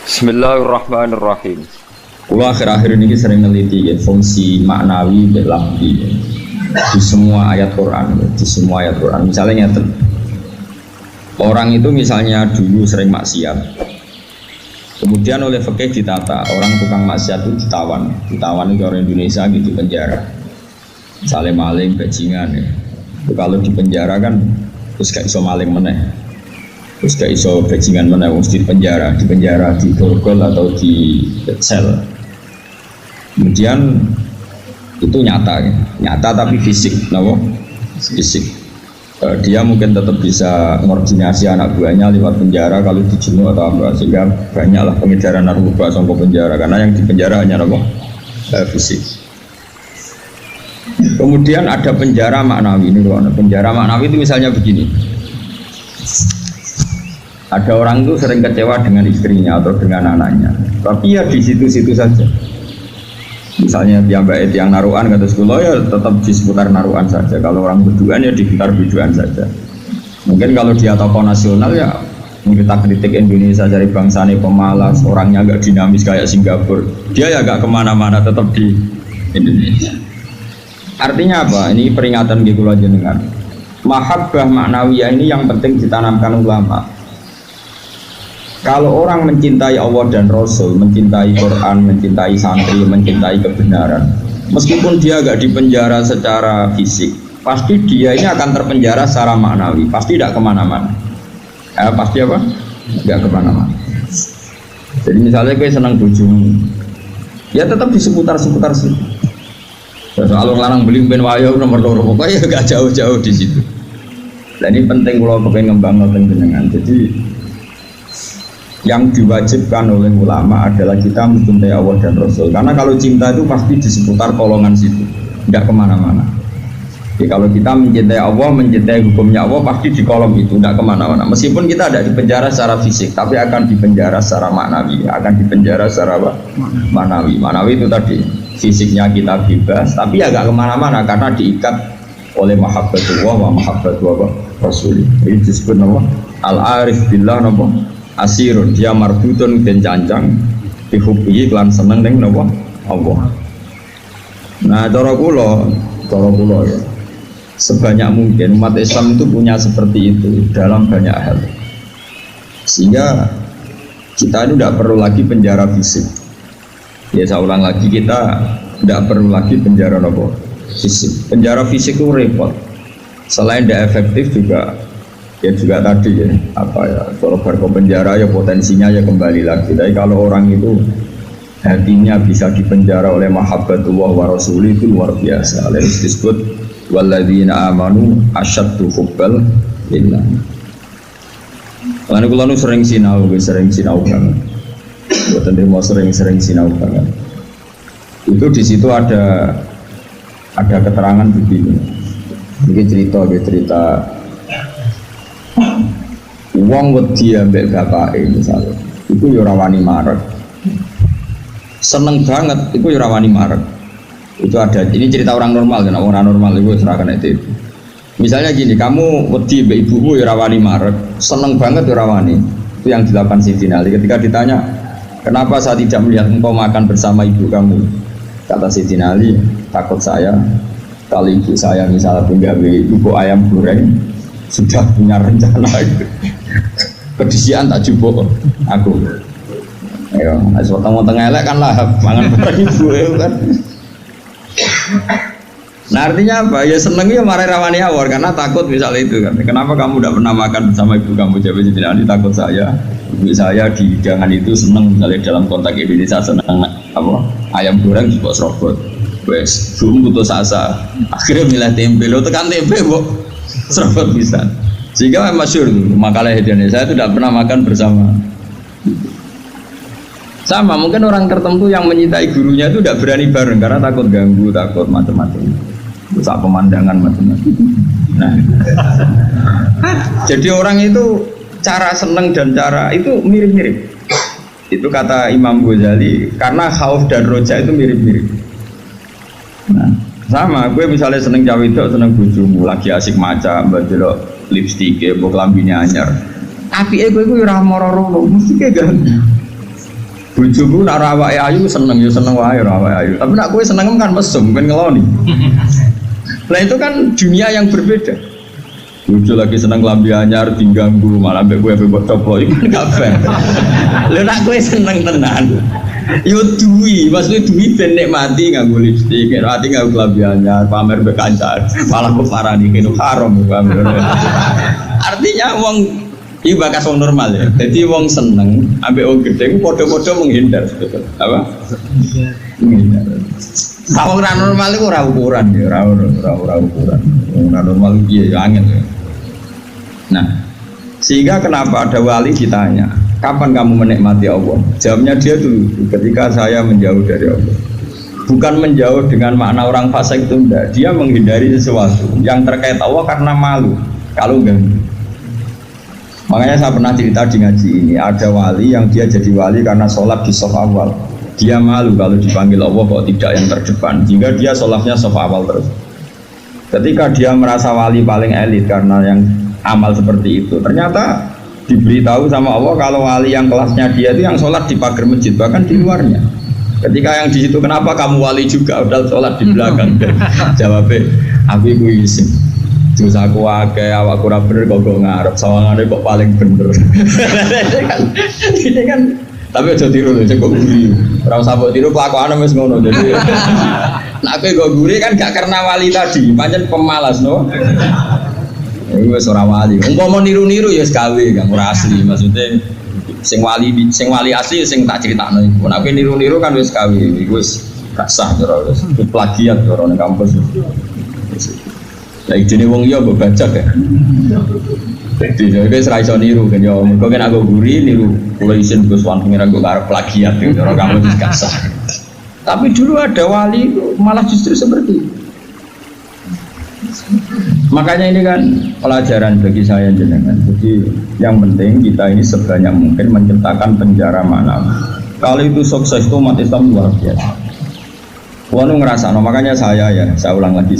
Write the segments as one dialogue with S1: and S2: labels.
S1: Bismillahirrahmanirrahim.
S2: Kulo akhir-akhir ini sering neliti ya, fungsi maknawi dan lafzi ya, di semua ayat Quran, ya, di semua ayat Quran. Misalnya orang itu misalnya dulu sering maksiat, kemudian oleh fikih ditata, orang tukang maksiat itu ditawan itu orang Indonesia gitu di penjara. Misalnya maling, bajingan ya. Itu kalau di penjara kan terus gak iso maling meneh. Terus gak iso bajingan meneh mesti di penjara, di borgol atau di sel. Kemudian itu nyata tapi fisik, fisik. Dia mungkin tetap bisa koordinasi anak buahnya lewat penjara kalau dijenuh atau apa, sehingga banyaklah pengedaran narkoba sampai penjara karena yang di penjara hanya fisik. Kemudian ada penjara maknawi ini, penjara maknawi itu misalnya begini. Ada orang itu sering kecewa dengan istrinya atau dengan anaknya, tapi ya di situ-situ saja. Misalnya dia mbak yang naruhan kata sekolah ya tetap di seputar naruhan saja. Kalau orang berduaan ya di sekitar berduaan saja. Mungkin kalau dia tokoh nasional ya kita kritik Indonesia dari bangsanya pemalas, orangnya agak dinamis kayak Singapura. Dia ya agak kemana-mana tetap di Indonesia. Artinya apa? Ini peringatan gitu aja dengan mahabbah maknawiyah ini yang penting ditanamkan ulama. Kalau orang mencintai Allah dan Rasul, mencintai Quran, mencintai santri, mencintai kebenaran, meskipun dia agak dipenjara secara fisik, pasti dia ini akan terpenjara secara maknawi, pasti tidak kemana-mana. Pasti apa? Tidak kemana-mana. Jadi misalnya gue senang bojomu, ya tetap di seputar-seputar situ. Kalau larang beli ben wayo nomor loro, pokoknya gak jauh-jauh di situ. Dan ini penting kalau pengen ngembang dengan. Jadi yang diwajibkan oleh ulama adalah kita mencintai Allah dan Rasul. Karena kalau cinta itu pasti di seputar kolongan situ, tidak kemana-mana. Jadi kalau kita mencintai Allah, mencintai hukumnya Allah, pasti di kolom itu, tidak kemana-mana. Meskipun kita ada di penjara secara fisik, tapi akan di penjara secara maknawi, akan di penjara secara maknawi. Maknawi itu tadi, fisiknya kita bebas, tapi agak kemana-mana karena diikat oleh mahabbatullah wa mahabbatullah Rasul. Ini disebut nama al-arif billah nama asirun, dia marbutun dan cancang dihubungi kelan seneng neng napa Allah. Nah cara kula ya sebanyak mungkin umat Islam itu punya seperti itu dalam banyak hal, sehingga kita ini tidak perlu lagi penjara fisik. Ya saya ulang lagi, kita tidak perlu lagi penjara napa fisik. Penjara fisik itu repot, selain tidak efektif juga tadi ya kalau berko penjara ya potensinya ya kembali lagi. Tapi kalau orang itu hatinya bisa dipenjara oleh mahabbatullah wa rasul itu luar biasa. Lalu disebut walladzina amanu asyaddu hubbal lillah. Karena kalau sering sinau banget. Buatan mau sering sinau banget. Itu di situ ada keterangan begini. Mungkin cerita wong wedi ambek bapake misalnya, itu ya ora wani marek. Seneng banget, itu ya ora wani marek. Itu ada, ini cerita orang normal kan, orang normal itu serahkan itu. Misalnya gini, kamu wedi ambek ibumu ya ora wani marek, seneng banget ya ora wani. Itu yang dilakukan Siti Ali ketika ditanya, "Kenapa saya tidak melihat engkau makan bersama ibu kamu?" Kata Siti Ali, "Takut saya kalau ibu saya misalnya punya ibu ayam goreng sudah punya rencana itu kedisian tak jupuk aku ayo asal tengah elek kan lahap mangan bareng ibu kan." Nah artinya apa? Ya seneng ya marah rawani awor karena takut misalnya itu kan. Kenapa kamu tidak pernah makan bersama ibu kamu? Jawab ini takut saya ibu saya di hidangan itu seneng, misalnya dalam konteks Indonesia seneng apa ayam goreng juga serobot wes belum putus asa akhirnya milih tempe lo tekan tempe kok serobot bisa, sehingga masyhur makalah Indonesia itu tidak pernah makan bersama. Sama mungkin orang tertentu yang mencintai gurunya itu tidak berani bareng karena takut ganggu, takut macam-macam, rusak pemandangan macam-macam. Nah, jadi orang itu cara seneng dan cara itu mirip-mirip. Itu kata Imam Ghazali, karena khauf dan roja itu mirip-mirip. Nah, sama gue misalnya seneng cawe itu seneng bojomu lagi asik maca mbak lipstik ya mbok lambine anyar, tapi gue ora moro-moro mesti kayak gak Bojoku nak awake ayu seneng ya seneng wae awake ayu. Tapi nak kowe seneng kan mesum ben ngeloni. Nah itu kan dunia yang berbeda. Bojo lagi seneng lambi anyar diganggu malah mbek kowe mbok coplok iku kan gak fair. Lha nak kowe seneng tenan. Yo duwi, maksudnya duwi ben nikmati nganggo lipstik, nikmati nganggo lambi anyar, pamer mbek kancan. Malah kok parani kene haram pamer. Artinya wong iki bakas wong normal ya. Jadi wong seneng ambek wong gedhe padha-padha menghindar sebetulnya. Apa? Menghindar. Wong ora normal iku ora ukuran ya, ora ukuran. Wong ora normal piye ya angel ya. Nah, sehingga kenapa ada wali ditanya, kapan kamu menikmati Allah? Jawabnya dia dulu, ketika saya menjauh dari Allah. Bukan menjauh dengan makna orang fasik itu enggak. Dia menghindari sesuatu yang terkait Allah karena malu. Kalau ganggu. Makanya saya pernah cerita di ngaji ini, ada wali yang dia jadi wali karena sholat di shaf awal. Dia malu kalau dipanggil Allah kok tidak yang terdepan, sehingga dia sholatnya shaf awal terus. Ketika dia merasa wali paling elit karena yang amal seperti itu, ternyata diberitahu sama Allah kalau wali yang kelasnya dia itu yang sholat di pagar masjid, bahkan di luarnya. Ketika yang di situ, kenapa kamu wali juga udah sholat di belakang? Jawabnya, aku iku isin. Terus aku akeh awakku ora bener kok ngarep sawangane kok paling bener. Ini kan tapi aja tiru lho kok guri. Ora usah mbok tiru kelakuane wis ngono. Jadi nek kowe kok guri kan gak karena wali tadi, pancen pemalas no. Iku wis ora wali. Umpama niru-niru ya wis gawe gak ora asli. Maksudnya sing wali asli sing tak critakno iku. Nek kowe niru-niru kan wis gawe. Iku wis gak sah cara wis plagiat cara ning kampus. Lagi jenis wong iya mbok bajak ya. Jadi kowe ora iso niru kan ya. Mergo kan aku guri niru kula isin Gus Wan pengen aku arep plagiat itu cara kamu wis gak sah. Tapi dulu ada wali malah justru seperti itu. Makanya ini kan pelajaran bagi saya jenengan. Jadi yang penting kita ini sebanyak mungkin menciptakan penjara manawi. Kalau itu sukses itu umat Islam luar biasa. Wong ngerasano, makanya saya ulang lagi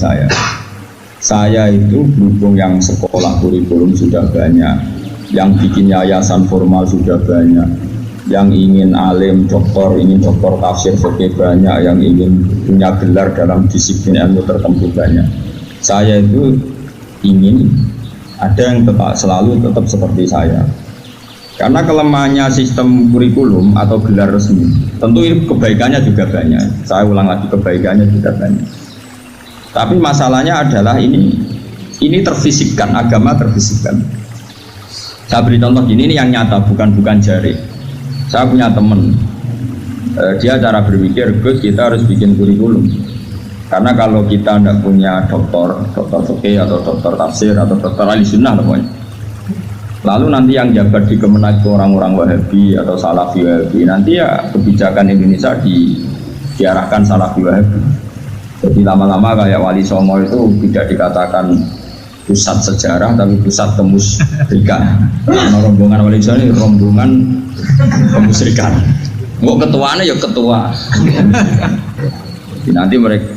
S2: saya itu berhubung yang sekolah kurikulum sudah banyak, yang bikin yayasan formal sudah banyak, yang ingin alim, doktor tafsir fikih banyak, yang ingin punya gelar dalam disiplin ilmu tertentu banyak. Saya itu ingin ada yang selalu tetap seperti saya. Karena kelemahannya sistem kurikulum atau gelar resmi, tentu kebaikannya juga banyak. Saya ulang lagi, kebaikannya juga banyak. Tapi masalahnya adalah ini terfisikkan, agama terfisikkan. Saya beri contoh gini, ini yang nyata, bukan jari. Saya punya teman, dia cara berpikir, Gus kita harus bikin kurikulum. Karena kalau kita tidak punya doktor fikih atau doktor tafsir atau doktor ahli sunnah pokoknya. Lalu nanti yang jabat di Kemenak orang-orang Wahabi atau Salafi Wahabi, nanti ya kebijakan Indonesia diarahkan Salafi Wahabi. Jadi lama-lama kayak Wali Songo itu tidak dikatakan pusat sejarah tapi pusat kemusyrikan. Karena rombongan Wali Songo ini rombongan kemusyrikan. Kok ketuanya ya ketua. Jadi nanti mereka.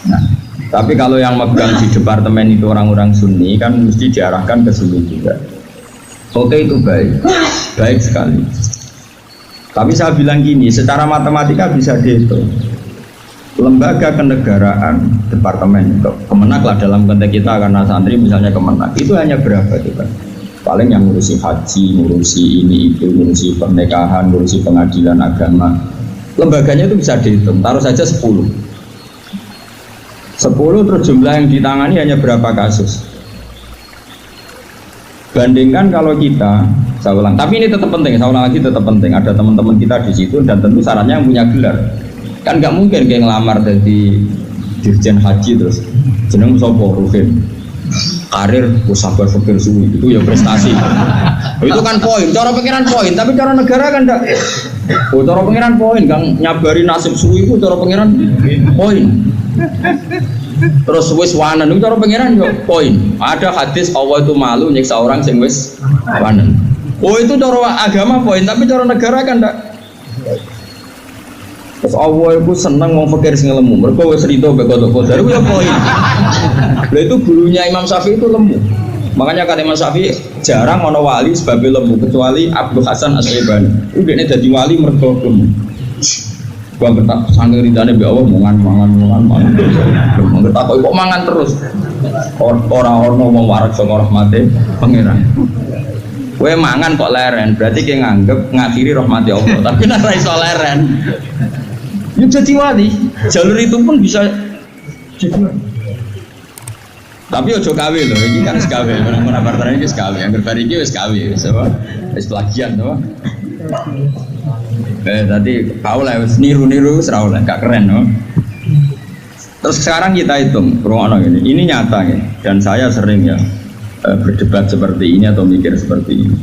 S2: Nah, tapi kalau yang megang di departemen itu orang-orang Sunni kan mesti diarahkan ke Sunni juga. Oke itu baik sekali. Tapi saya bilang gini, secara matematika bisa dihitung. Lembaga kenegaraan departemen Kemenak lah dalam konteks kita karena santri misalnya Kemenak itu hanya berapa coba? Paling yang ngurusi haji, ngurusi ini itu, ngurusi pernikahan, ngurusi pengadilan agama. Lembaganya itu bisa dihitung, taruh saja 10 terus jumlah yang ditangani hanya berapa kasus. Bandingkan kalau kita, saya ulang, tapi ini tetap penting, saya ulang lagi tetap penting. Ada teman-teman kita di situ dan tentu syaratnya yang punya gelar. Kan nggak mungkin kayak ngelamar jadi dirjen haji terus jeneng sopo Rufin karir sabar fakir suwi itu ya prestasi. Itu kan poin, cara pengiran poin, tapi cara negara kan enggak. Cara pengiran poin, Kang nyabari nasib suwi itu cara pengiran poin. Terus wis wanen itu cara pengiran yo poin. Ada hadis Allah itu malu nyiksa orang sing wis wanen. Oh itu cara agama poin, tapi cara negara kan enggak. Terus Allah itu senang wong fakir sing lemu. Mergo wis rido mbek kodok-kodok iku ya poin. Lha itu gurunya Imam Syafi'i itu lemu. Makanya kata Imam Syafi'i jarang ono wali sebabnya lembu kecuali Abdul Hasan As-Syaibani. Udah ini jadi wali mergo lembu. Gua ngetak sange ridane mbek Allah mangan. Ngetak kok mangan terus. Ora ono wong warak saka rahmate pangeran. Kowe mangan kok leren, berarti kowe nganggep ngakhiri rahmati Allah. Tapi nek ora iso leren. Ya jadi wali. Jalur itu pun bisa jadi wali. Tapi ojo kawe lho, ini kan wis kawe, ora partene iki wis kawe, angger bar iki wis kawe, wis plagian to. Tadi kau lah niru wis ora oleh, gak keren no. Terus sekarang kita hitung, ruang ini nyata ya, dan saya sering ya berdebat seperti ini atau mikir seperti ini,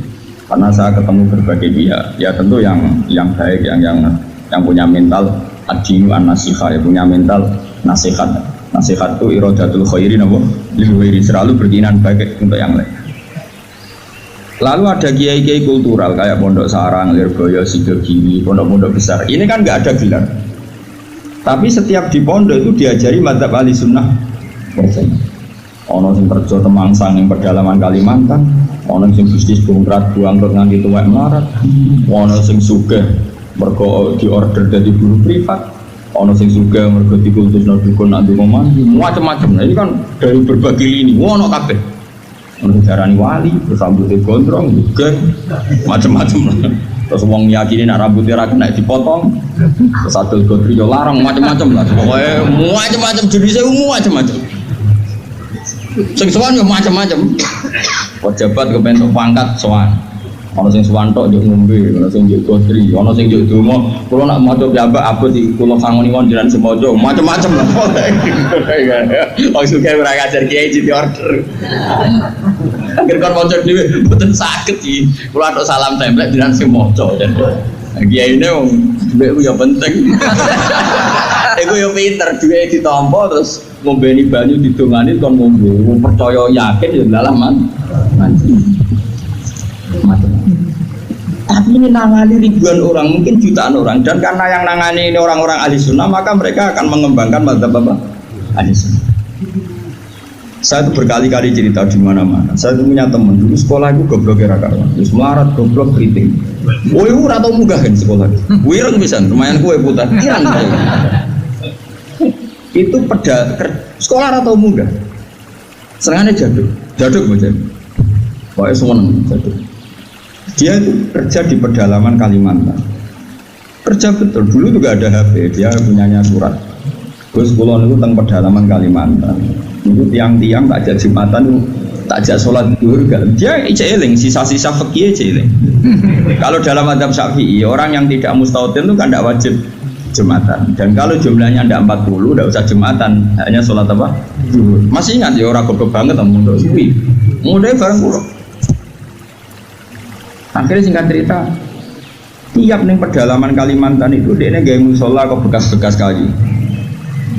S2: karena saya ketemu berbagai pihak, ya tentu yang baik, yang punya mental ad-dinu an-nasihah, ya punya mental nasihat. Nasihat itu iradatul khairi nabo lil selalu berkeinginan baik untuk yang lain. Lalu ada kiai-kiai kultural kayak Pondok Sarang, Lirboyo, Sidoarjo, pondok-pondok besar. Ini kan nggak ada gelar. Tapi setiap di pondok itu diajari madzhab ahli sunnah. Ono sing kerja Temangsang yang pedalaman Kalimantan, ono sing bisnis bongkrat buang nganti tuwek melarat, ono sing sugih mergo diorder dari guru privat. Ono sing juga mergo dikultusno dukun nak ndonga mandi, macam-macam. Nah ini kan dari berbagai lini, ono kabeh. Ono darani wali, terus rambutnya gondrong, juga macam-macam lah. Terus wong yakini nak rambutnya ra kena dipotong, terus adol godri yo larang macam-macam lah. Pokoke macam-macam jenisnya macam-macam. Sing sowan yo macam-macam. Pejabat kepentok pangkat sowan. Ono sing suwanto njuk ngombe, ono sing njuk godri, ono sing njuk donga. Kulo nak maca piyambak abot iki kulo sangoni wong jenengan semojo, macam-macam lah. Wong suka ora ngajar kiai jadi order. Akhir kon maca dhewe mboten saged iki. Kulo atuk salam templek jenengan semojo. Kiai ini wong duwe ya penting. Iku yo pinter duwe ditampa terus ngombeni banyu didongani kon ngombe. Wong percaya yakin ya dalam mandi. Tapi ini nangani ribuan orang, mungkin jutaan orang, dan karena yang nangani ini orang-orang ahli sunnah, maka mereka akan mengembangkan madzhab apa? Ahli sunnah. Saya itu berkali-kali cerita di mana-mana. Saya itu punya teman dulu sekolah itu goblok karuan, terus melarat goblok keriting. Woi, ora tau munggah kan sekolah. Wireng pisan, lumayan kue putar. Itu sekolah ora tau munggah. Serangane jaduk macam. Pokoknya seneng jaduk. Dia itu kerja di pedalaman Kalimantan. Kerja betul, dulu juga ada HP, dia punyanya surat. Gus kulon itu tentang pedalaman Kalimantan. Itu tiang-tiang tak ajak Jumatan, tak ajak sholat zuhur. Dia eling, sisa-sisa fikih eling. Kalau dalam madzhab Syafi'i, orang yang tidak mustautin itu kan tidak wajib Jumatan. Dan kalau jumlahnya tidak 40, tidak usah Jumatan, hanya sholat apa? Zuhur. Masih ingat ya orang goblok banget temen untuk suwi. Mulai bareng pulau. Akhirnya singkat cerita, tiap nih pedalaman Kalimantan itu dia gaya musola kok bekas-bekas kayu.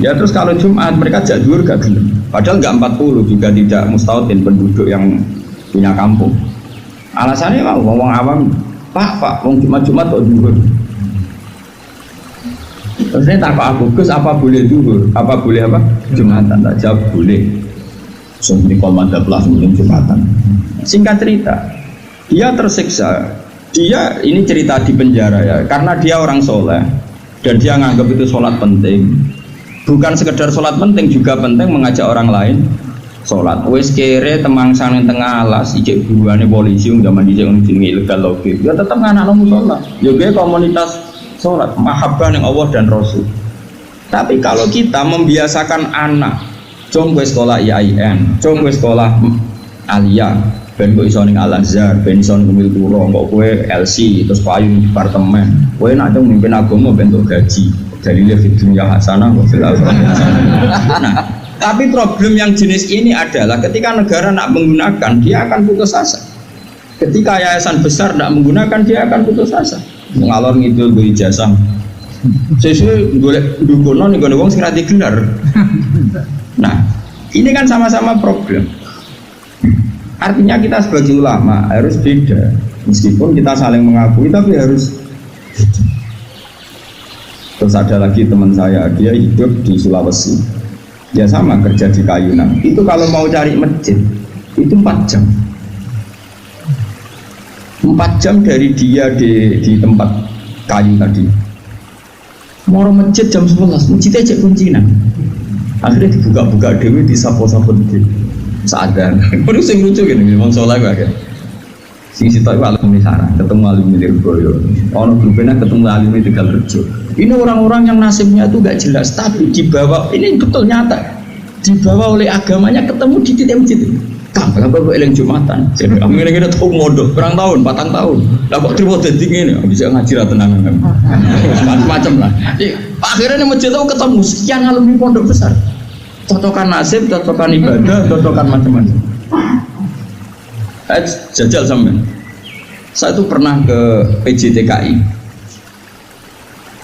S2: Ya terus kalau Jumat mereka jadwal gak gelem. Padahal nggak 40 juga tidak mustautin penduduk yang punya kampung. Alasannya mau ngomong awam, Pak, wong Jumat kok zuhur. Terus ini tak aku, Gus apa boleh zuhur? Apa boleh apa? Jumatan, tak jawab boleh. Seperti komanda pelas mungkin Jumatan. Singkat cerita. Dia tersiksa, dia ini cerita di penjara ya, karena dia orang soleh dan dia nganggap itu sholat penting. Bukan sekedar sholat penting, juga penting mengajak orang lain sholat. Wes kere Temangsang yang tengah alas, ijek buruannya polisi, zaman ijek unjungi ilegal lobby. Ya tetap anak-anak sholat. Juga komunitas sholat, mahabbah yang Allah dan Rasul. Tapi kalau kita membiasakan anak, jom gue sekolah IAIN, jom gue sekolah Aliyah. Ben kok iso ning Al-Azhar, ben iso ning Umil Qura, kok kowe LC terus payu departemen. Kowe nek mimpin agama bentuk gaji. Dalile fid dunya hasanah wa fil akhirati hasanah. Nah, tapi problem yang jenis ini adalah ketika negara nak menggunakan, dia akan putus asa. Ketika yayasan besar nak menggunakan, dia akan putus asa. Ngalor ngidul go ijazah. Sesuai golek dukono ning wong sing ra digelar. Nah, ini kan sama-sama problem. Artinya kita sebagai ulama harus beda, meskipun kita saling mengakui tapi harus. Terus ada lagi teman saya, dia hidup di Sulawesi, dia sama kerja di Kayunan. Itu kalau mau cari masjid, itu 4 jam. 4 jam dari dia di tempat kayu tadi. Mau masjid jam 11, masjidnya cek kuncinan. Akhirnya dibuka-buka dewi, disapo-sapo di sadar. Waduh sing lucu gini, memang soleh kan. Sing sitok alumni sarang, ketemu alumni Lirboyo. Ono grupnya ketemu alumni Tegalrejo. Ini orang-orang yang nasibnya itu gak jelas, tapi dibawa, ini betul nyata. Dibawa oleh agamanya ketemu di titik masjid. Kapan bapak eling Jumatan? Jadi kami ini tahu modal, berang tahun, 4 tahun. Lah kok terima dadi ngene, bisa ngaji ra tenangan. Macam-macam lah. Akhirnya ini masjid itu ketemu sekian alumni pondok besar. Cocokan nasib, cocokan ibadah, cocokan macam-macam. Jajal sampean. Saya itu pernah ke PJTKI.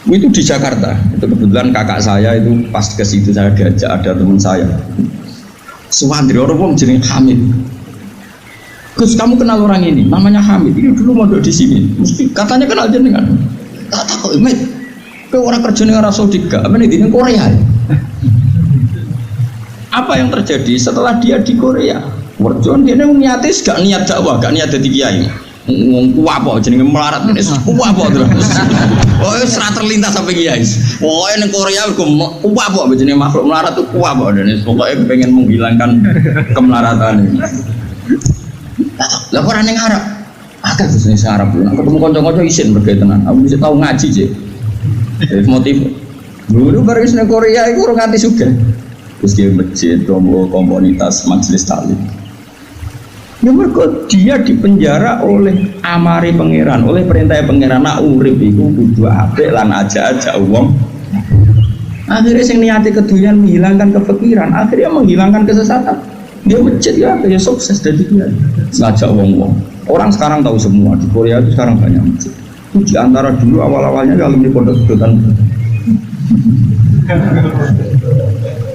S2: Itu di Jakarta. Itu kebetulan kakak saya itu pas ke situ saya diajak, ada teman saya. Suwandri orang jenenge Hamid. Gus, kamu kenal orang ini? Namanya Hamid. Ini dulu mondok di sini. Mesti katanya kenal jenengan. Tak tahu, Mit. Kau orang kerja ning Arab Saudi gak? Apa nih di Korea? Apa yang terjadi setelah dia di Korea? Warjon dia niatis gak niat dakwah, gak niat jadi kiai. Ngomong kuwapo jenenge melarat ini kuwapo terus. Oh, serat terlintas sampai kiai. Pokoknya ning Korea kuwapo jenenge makhluk melarat itu kuwapo dan pokoknya pengen menghilangkan kemelaratan ini. Lah ora ning Arab. Akeh bisnis Arab lho. Ketemu kanca-kanca isin berkaitan. Aku bisa tahu ngaji sih. Motif. Dulu baru ning Korea iku ora nganti sugih. Terus dia masjid, komunitas majelis taklim. Ya mereka dia dipenjara oleh amari pangeran, oleh perintah pangeran. Nak urip itu kudu apik lan aja wong. Akhirnya sing niati keduyan menghilangkan kefikiran, akhirnya menghilangkan kesesatan. Dia masjid ya, dia sukses dari dia. Ngajak wong-wong. Orang sekarang tahu semua di Korea itu sekarang banyak masjid. Itu di antara dulu awal-awalnya kalau di pondok pedotan.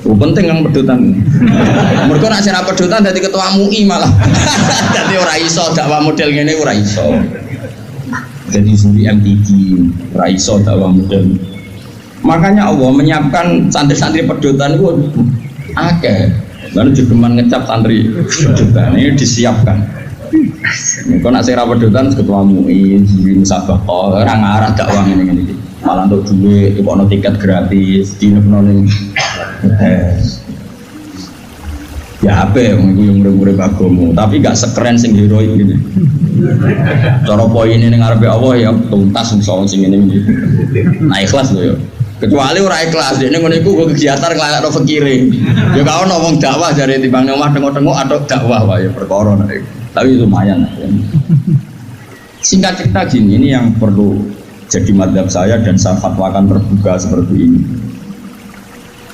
S2: Penting yang pedotan. Mereka nak sira pedotan dari ketua MUI malah. Jadi ora iso dakwah model ngene ora iso. Jadi suri MTQ ora iso dakwah model. Makanya Allah menyiapkan santri-santri pedotan itu akeh. Lalu jogeman ngecap santri pedotan ini disiapkan. Mereka nak sira pedotan ketua MUI, juri musabaqah, ora ngarah dakwah ngene-ngene. Malah untuk duit, ibu tiket gratis, di neng ya apa yang murid-murid bagomu, tapi gak sekeren sing heroik gitu. Cara poin ini ngarepe Allah ya tuntas soal sing ini. Nah ikhlas loh ya. Kecuali orang ikhlas, ini ngono iku kegiatan nglakokno fakire. Ya gak ono wong dakwah jare timbang omah tengok-tengok atau dakwah wae perkara nek. Tapi lumayan. Singkat cerita gini, ini yang perlu jadi madhab saya dan saya fatwakan terbuka seperti ini.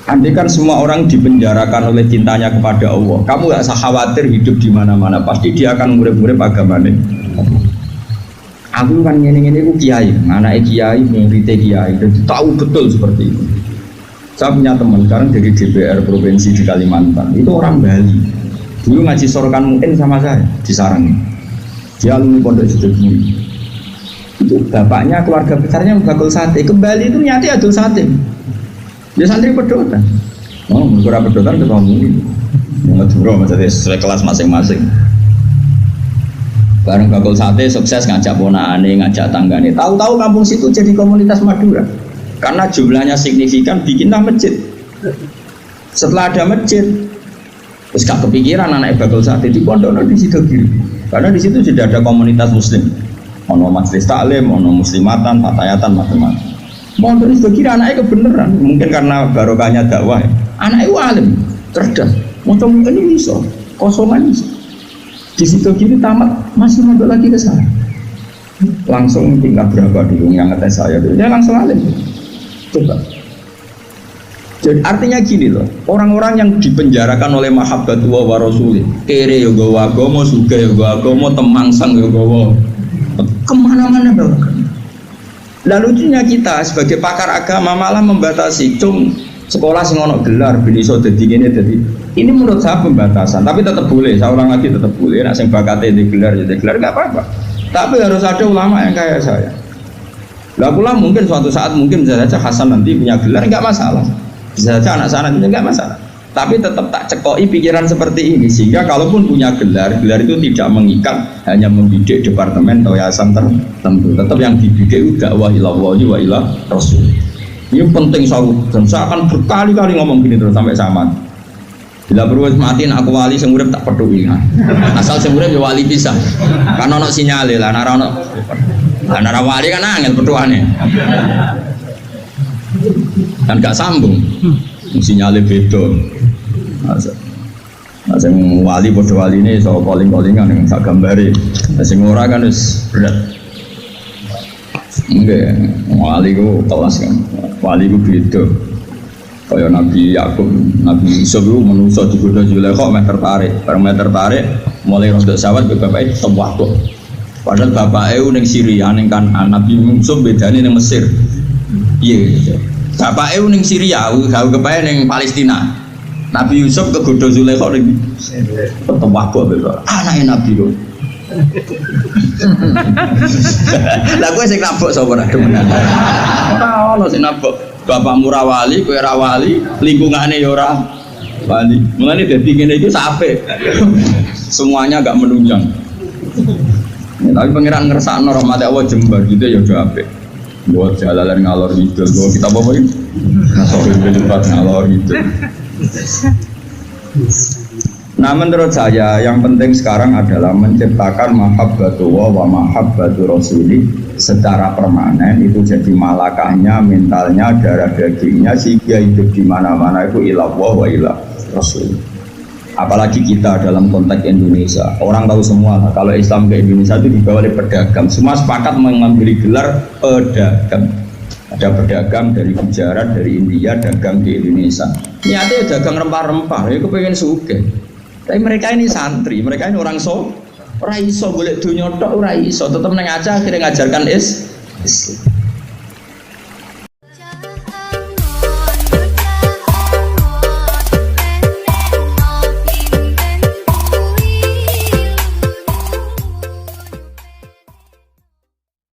S2: Andai kan semua orang dipenjarakan oleh cintanya kepada Allah, kamu gak usah khawatir hidup di mana-mana, pasti dia akan murid-murid agamanya. Aku kan ngene-ngene ku kiai, anak kiai, murid kiai, dan tahu betul seperti itu. Saya punya teman sekarang dari DPR provinsi di Kalimantan, itu orang Bali. Dulu ngaji sorokan mungkin sama saya di Sarang. Dia alumni Pondok Sidoarjo. Itu bapaknya keluarga besarnya bakul sate, kembali itu nyati adul sate. Dia santri pedotan. Oh, berkurang pedotan ketemu ini. Ngeduro maksudnya sesuai kelas masing-masing. Bareng bakul sate sukses ngajak ponakane, ngajak tanggane. Tahu-tahu kampung situ jadi komunitas Madura. Karena jumlahnya signifikan, bikinlah masjid. Setelah ada masjid, terus gak kepikiran anak bakul sate di pondok di Sidogiri. Karena di situ sudah ada komunitas Muslim. Ono majelis taklim, ono muslimatan, fatayatan, macam-macam. Mau terus kira anaknya kebenaran, mungkin karena barokahnya dakwah. Anaknya alim, cerdas. Mungkin ini bisa, kosongan bisa. Di situ kiri tamat masih mondok lagi ke sana. Langsung tingkat berapa dulu yang ngetes saya dulu, dia langsung alim. Coba. Jadi artinya gini loh, orang-orang yang dipenjarakan oleh mahabbatullah wa rasulih, kere yo gawa agama, suga yo gawa agama, temangsang yo gawa kemana-mana bawa. Lalu lucunya kita sebagai pakar agama malah membatasi sekolah sing ono gelar ben iso dadi ngene dadi. Ini menurut saya pembatasan, tapi tetap boleh. Saya ulang lagi tetap boleh. Nek sing bakate di gelar jadi gelar enggak apa-apa. Tapi harus ada ulama yang kayak saya. Lah pula mungkin suatu saat mungkin bisa saja Hasan nanti punya gelar enggak masalah. Bisa saja anak saya nanti enggak masalah. Tapi tetap tak cekoki pikiran seperti ini, sehingga kalaupun punya gelar itu tidak mengikat hanya membidik departemen atau yayasan tertentu. Tetap yang dibidik itu dakwah ilallah wa ila rasul. Ini penting dan saya akan berkali-kali ngomong gini terus sampai sama. Bila perlu matiin aku wali sing urip tak peduli. Asal sing urip ya wali bisa. Kan ono sinyale lah nara wali kan angel petuane. Kan gak sambung. Sinyale beda. Nah, sing wali padha waline iso calling-callingan ning sak gambare. Nah, sing ora kan wis berat. Enggak, wali ku kelas kan. Wali ku beda. Kaya Nabi Yakub, Nabi Yusuf itu manusia digoda Zulaikha meter tarik, bareng meter tarik mulai rontok sawat ke bapaknya tewakuk. Padahal bapaknya ning Syria, ning Kanaan. Nabi Yusuf bedanya ning Mesir. Iya, bapaknya ning Syria, kau kepae ning Palestina. Nabi Yusuf kegoda Zulaikha ning tewakuk betul. Anaknya Nabi itu. Lah kowe sing nabok sapa ora demenan. Ora ono sing nabok. Bapakmu ra wali, kowe ra wali, lingkungane ya ora wali. Mulane dadi ngene iki sampe. Semuanya agak menunjang. Ya, tapi pangeran ngersakno rahmat Allah Jember gitu ya udah apik. Buat jalalan ngalor ngidul, buat kita apa ini? Nasohil belipat ngalor ngidul. Nah menurut saya yang penting sekarang adalah menciptakan mahabbatullah wa mahabbatu rasuli secara permanen, itu jadi malakahnya, mentalnya, darah dagingnya, sehingga hidup di mana-mana itu ilallah wa ilah rasul. Apalagi kita dalam konteks Indonesia, orang tahu semua kalau Islam ke Indonesia itu dibawa oleh pedagang, semua sepakat mengambil gelar pedagang. Ada pedagang dari Gujarat, dari India, dagang di Indonesia. Niatnya dagang rempah-rempah, ya kepengen sugih. Tapi mereka ini santri, mereka ini orang ora iso golek dunya tok ora iso, tetep nang aja akhirnya ngajarkan Islam.